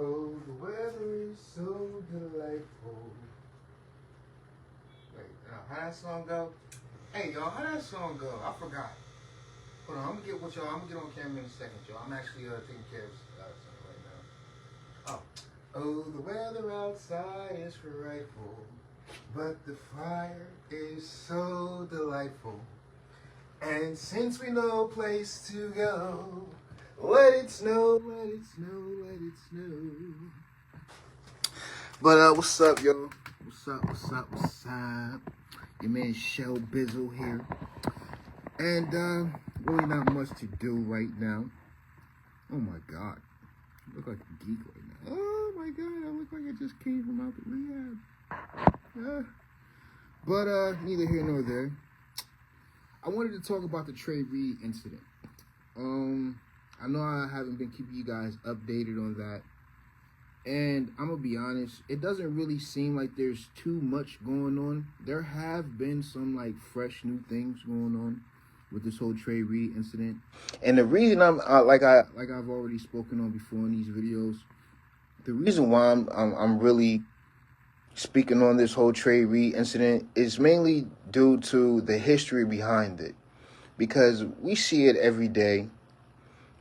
Oh, the weather is so delightful. Wait, how that song go? Hey, y'all, how that song go? I forgot. Hold on, I'm gonna get with y'all. I'm gonna get on camera in a second, y'all. I'm actually taking care of something right now. Oh, the weather outside is frightful, but the fire is so delightful. And since we know place to go, let it snow, let it snow, let it snow. But what's up, y'all? What's up? Your man Shell Bizzle here. And really not much to do right now. Oh my god. I look like a geek right now. Oh my god, I look like I just came from out the rehab. But neither here nor there. I wanted to talk about the Trey Reed incident. I know I haven't been keeping you guys updated on that. And I'm going to be honest, it doesn't really seem like there's too much going on. There have been some like fresh new things going on with this whole Trey Reed incident. And the reason I'm like I've already spoken on before in these videos, the reason why I'm really speaking on this whole Trey Reed incident is mainly due to the history behind it. Because we see it every day,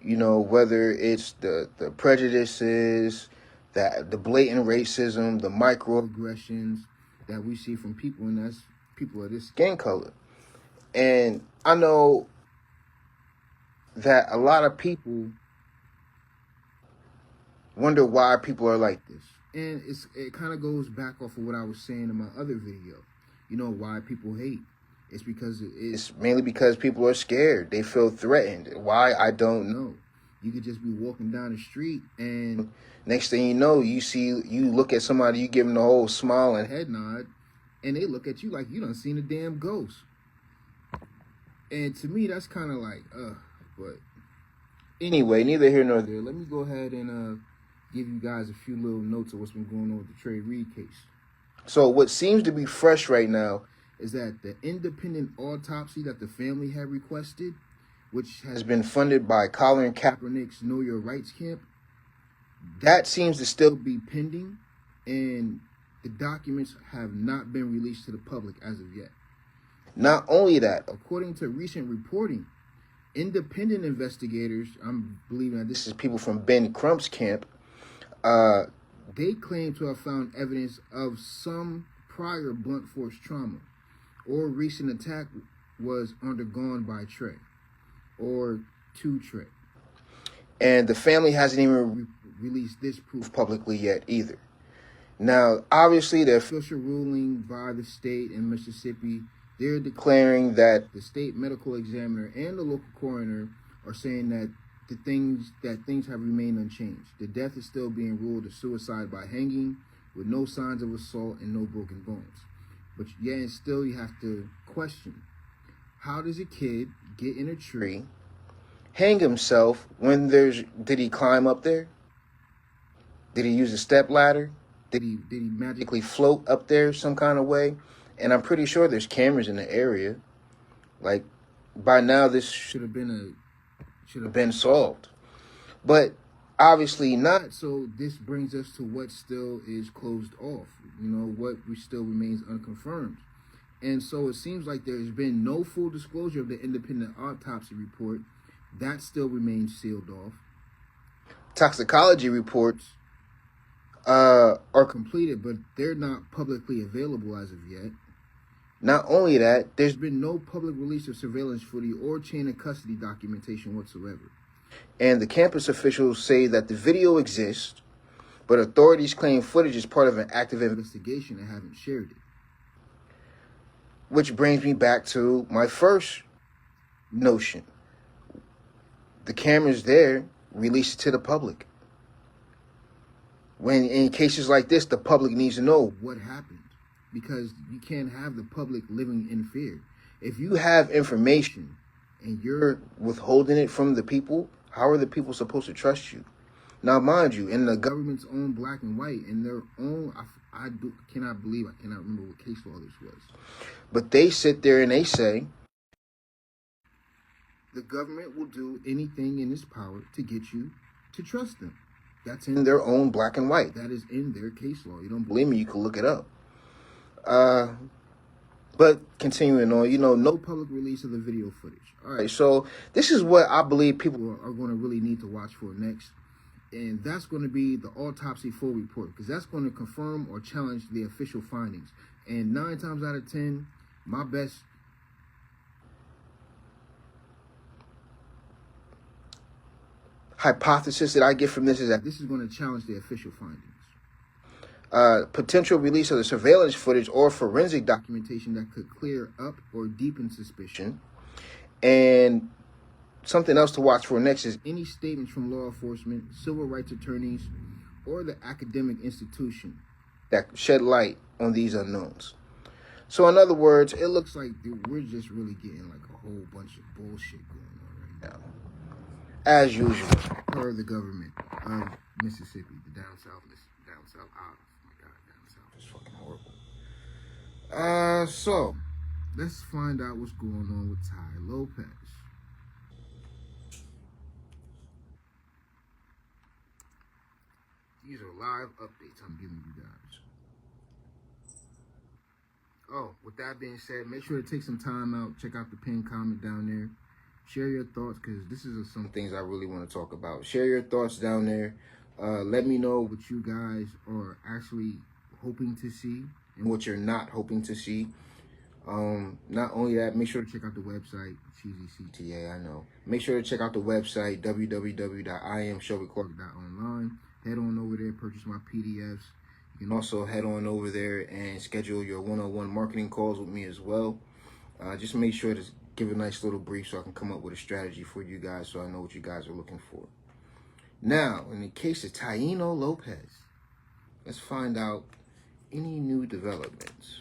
you know, whether it's the prejudices, the blatant racism, the microaggressions that we see from people, and that's people of this skin color. And I know that a lot of people wonder why people are like this. And it kind of goes back off of what I was saying in my other video. You know, why people hate. It's because it's mainly because people are scared. They feel threatened. Why? I don't know. You could just be walking down the street and next thing you know, you look at somebody, you give them the whole smile and head nod, and they look at you like you done seen a damn ghost. And to me, that's kind of like, but anyway, neither here nor there. Let me go ahead and give you guys a few little notes of what's been going on with the Trey Reed case. So what seems to be fresh right now is that the independent autopsy that the family had requested, which has been funded by Colin Kaepernick's Know Your Rights camp, that seems to still be pending, and the documents have not been released to the public as of yet. Not only that, according to recent reporting, independent investigators, I'm believing that this is people from Ben Crump's camp, they claim to have found evidence of some prior blunt force trauma or recent attack was undergone by Trey or to Trey. And the family hasn't even released this proof publicly yet either. Now, obviously, the official ruling by the state in Mississippi, they're declaring that the state medical examiner and the local coroner are saying that things have remained unchanged. The death is still being ruled a suicide by hanging with no signs of assault and no broken bones. But yeah, and still you have to question, how does a kid get in a tree, hang himself when did he climb up there? Did he use a step ladder? Did he magically float up there some kind of way? And I'm pretty sure there's cameras in the area. Like, by now this should have been solved. But obviously not. So this brings us to what still is closed off. You know, what still remains unconfirmed. And so it seems like there's been no full disclosure of the independent autopsy report. That still remains sealed off. Toxicology reports are completed, but they're not publicly available as of yet. Not only that, there's been no public release of surveillance footage or chain of custody documentation whatsoever. And the campus officials say that the video exists, but authorities claim footage is part of an active investigation and haven't shared it. Which brings me back to my first notion. The camera's there, release it to the public. When in cases like this, the public needs to know what happened. Because you can't have the public living in fear. If you have information and you're withholding it from the people, how are the people supposed to trust you? Now, mind you, in the government's own black and white, in their own, I cannot remember what case law this was. But they sit there and they say, the government will do anything in its power to get you to trust them. That's in their own black and white. That is in their case law. You don't believe me? You can look it up. But continuing on, no public release of the video footage. All right, so this is what I believe people are going to really need to watch for next. And that's going to be the autopsy full report, because that's going to confirm or challenge the official findings. And 9 times out of 10, my best hypothesis that I get from this is that this is going to challenge the official findings. Potential release of the surveillance footage or forensic documentation that could clear up or deepen suspicion. And something else to watch for next is any statements from law enforcement, civil rights attorneys, or the academic institution that shed light on these unknowns. So in other words, it looks like we're just really getting like a whole bunch of bullshit going on right now. As usual, per the government of Mississippi, the down south. Oh my God, down south is fucking horrible. So let's find out what's going on with Tai Lopez. These are live updates I'm giving you guys. Oh, with that being said, make sure to take some time out, check out the pinned comment down there. Share your thoughts, because this is some things I really want to talk about. Share your thoughts down there. Let me know what you guys are actually hoping to see and what you're not hoping to see. Not only that, make sure to check out the website, Cheesy CTA, I know. Make sure to check out the website, www.iamshelbyclark.online. Head on over there, purchase my PDFs. You can also head on over there and schedule your one-on-one marketing calls with me as well. Just make sure to give a nice little brief so I can come up with a strategy for you guys so I know what you guys are looking for. Now, in the case of Taino Lopez, let's find out any new developments.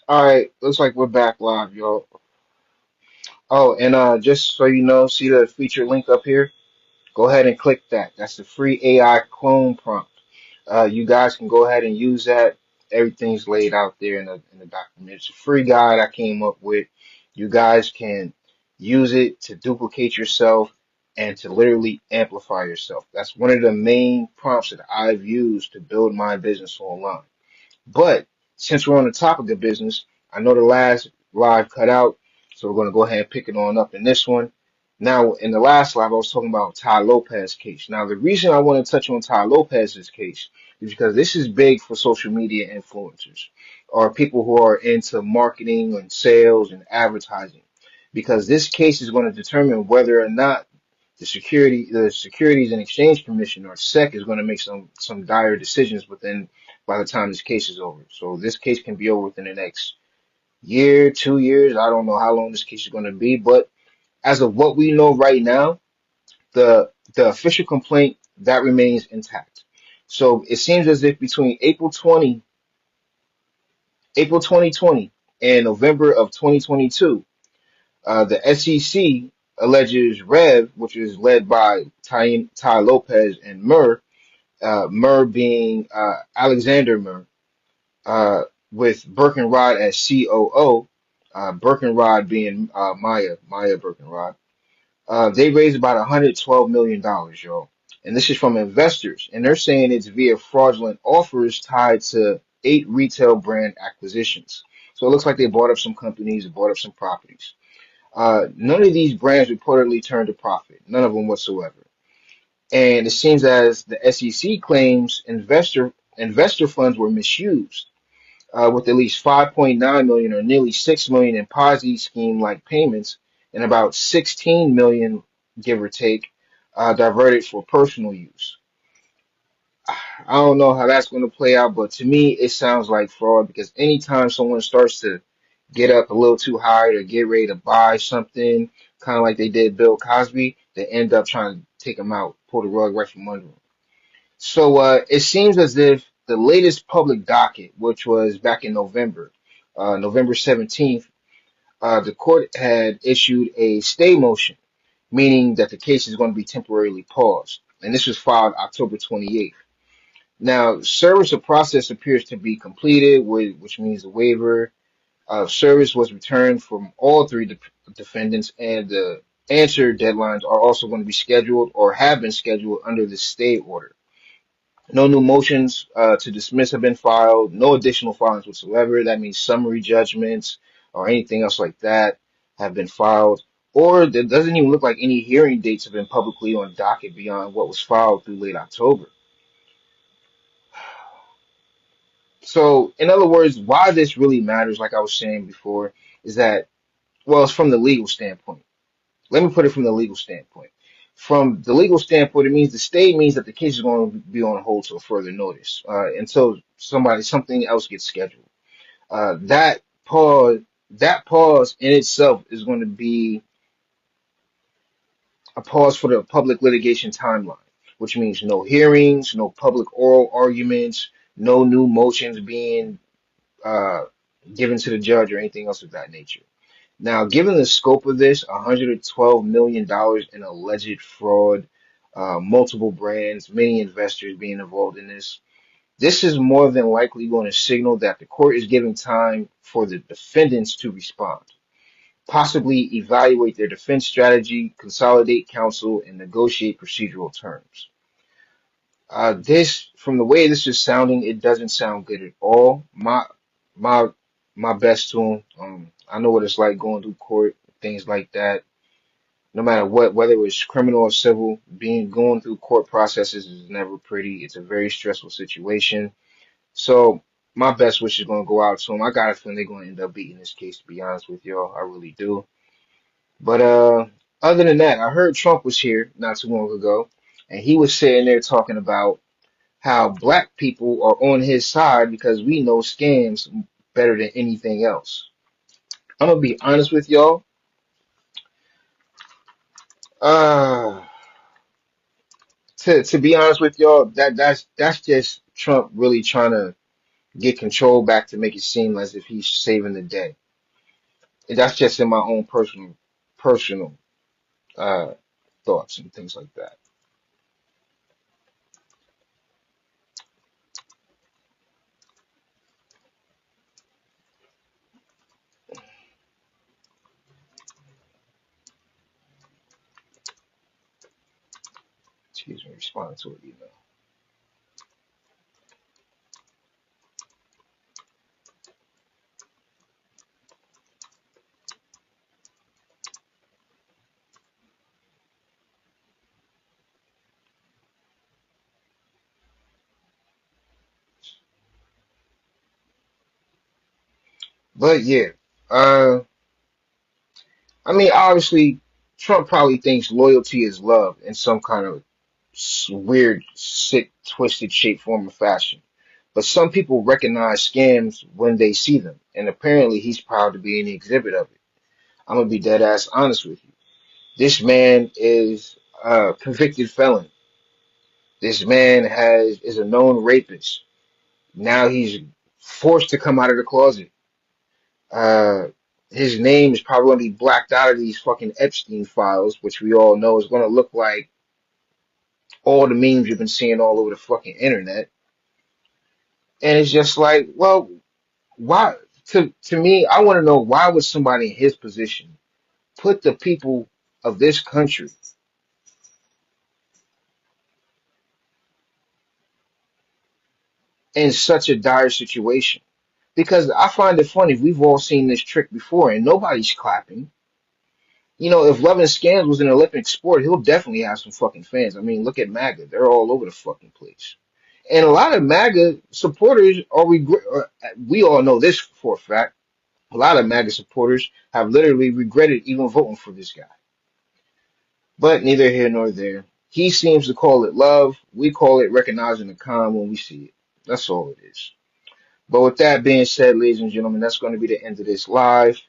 All right, looks like we're back live, y'all. Oh, and just so you know, see the feature link up here? Go ahead and click that. That's the free AI clone prompt. You guys can go ahead and use that. Everything's laid out there in the document. It's a free guide I came up with. You guys can use it to duplicate yourself and to literally amplify yourself. That's one of the main prompts that I've used to build my business online. But since we're on the topic of business, I know the last live cut out, So we're going to go ahead and pick it on up in this one. Now, in the last live, I was talking about Ty Lopez case. Now, the reason I want to touch on Ty Lopez's case is because this is big for social media influencers or people who are into marketing and sales and advertising, because this case is going to determine whether or not the Securities and Exchange Commission, or SEC, is going to make some dire decisions within by the time this case is over. So this case can be over within the next year, 2 years. I don't know how long this case is going to be, but as of what we know right now, the official complaint that remains intact. So it seems as if between April 2020 and November of 2022, the SEC alleges Rev, which is led by Ty Lopez and Murr being Alexander Murr, uh, with Birkenrod as COO, Birkenrod being Maya Birkenrod. They raised about $112 million, yo. And this is from investors. And they're saying it's via fraudulent offers tied to 8 retail brand acquisitions. So it looks like they bought up some companies, bought up some properties. None of these brands reportedly turned a profit, none of them whatsoever. And it seems as the SEC claims investor funds were misused, with at least 5.9 million or nearly 6 million in Ponzi scheme like payments and about 16 million, give or take, diverted for personal use. I don't know how that's going to play out, but to me, it sounds like fraud, because anytime someone starts to get up a little too high or get ready to buy something, kind of like they did Bill Cosby, they end up trying to take him out, pull the rug right from under him. So it seems as if the latest public docket, which was back in November, November 17th, the court had issued a stay motion, meaning that the case is going to be temporarily paused. And this was filed October 28th. Now, service of process appears to be completed, which means the waiver of service was returned from all 3 defendants, and the answer deadlines are also going to be scheduled or have been scheduled under the stay order. No new motions to dismiss have been filed, no additional filings whatsoever. That means summary judgments or anything else like that have been filed. Or it doesn't even look like any hearing dates have been publicly on docket beyond what was filed through late October. So, in other words, why this really matters, like I was saying before, is that, well, it's from the legal standpoint. Let me put it from the legal standpoint. From the legal standpoint, it means the stay means that the case is going to be on hold till further notice, until something else gets scheduled. That pause in itself is going to be a pause for the public litigation timeline, which means no hearings, no public oral arguments, no new motions being uh, given to the judge or anything else of that nature. Now, given the scope of this, $112 million in alleged fraud, multiple brands, many investors being involved in this is more than likely going to signal that the court is giving time for the defendants to respond, possibly evaluate their defense strategy, consolidate counsel, and negotiate procedural terms. From the way this is sounding, it doesn't sound good at all. My my best to him. I know what it's like going through court, things like that. No matter what, whether it's criminal or civil, going through court processes is never pretty. It's a very stressful situation. So my best wish is gonna go out to him. I got a feeling they're gonna end up beating this case, to be honest with y'all. I really do. But other than that, I heard Trump was here not too long ago, and he was sitting there talking about how black people are on his side because we know scams better than anything else. I'm gonna be honest with y'all. Uh, to be honest with y'all, that's just Trump really trying to get control back to make it seem as if he's saving the day. And that's just in my own personal uh thoughts and things like that. Excuse me, responding to an email. But yeah, uh, I mean, obviously, Trump probably thinks loyalty is love in some kind of weird, sick, twisted shape, form, or fashion. But some people recognize scams when they see them, and apparently he's proud to be an exhibit of it. I'm gonna be dead ass honest with you. This man is a convicted felon. This man is a known rapist. Now he's forced to come out of the closet. Uh, his name is probably gonna be blacked out of these fucking Epstein files, which we all know is gonna look like all the memes you've been seeing all over the fucking internet. And it's just like, well, why? To me, I want to know, why would somebody in his position put the people of this country in such a dire situation? Because I find it funny, we've all seen this trick before and nobody's clapping. You know, if Love and Scams was an Olympic sport, he'll definitely have some fucking fans. I mean, look at MAGA. They're all over the fucking place. And a lot of MAGA supporters we all know this for a fact. A lot of MAGA supporters have literally regretted even voting for this guy. But neither here nor there. He seems to call it love. We call it recognizing the con when we see it. That's all it is. But with that being said, ladies and gentlemen, that's going to be the end of this live.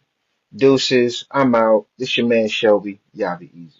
Deuces, I'm out. This your man Shelby. Y'all be easy.